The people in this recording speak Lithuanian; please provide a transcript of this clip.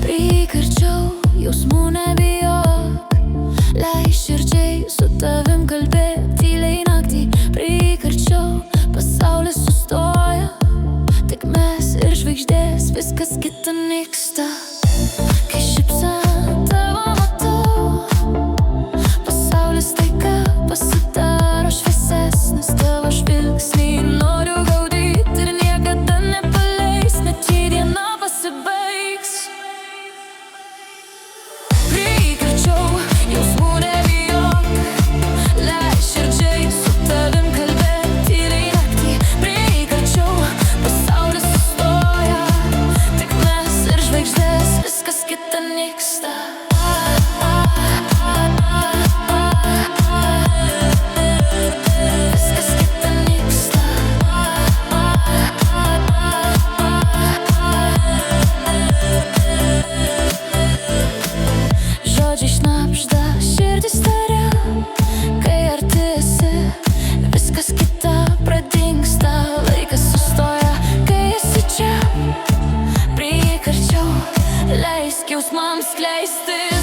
Prikarčiau, jausmų nebijok, leis širdžiai su tavim kalbėt tyliai naktį. Prikarčiau, pasaulis sustoja, tik mes ir žvaigždės, viskas kita nyksta. Kai šypseną tavo matau, pasaulis staiga pasidaro šviesesnis. Tavo žvilgsnį noriu gaudyt ir niekada nepaleis, net jei diena pasibaigs. Prikarčiau, jausmų nebijok, leis širdžiai su tavim kalbėt tyliai naktį. Prikarčiau, pasaulis sustoja, tik mes ir žvaigždės, viskas kita nyksta. Viskas kita nyksta. Žodžiai šnabžda, širdis taria, kai arti esi, viskas kita pradingsta. Laikas sustoja, kai esi čia. Prikarčiau, leisk jausmams skleistis.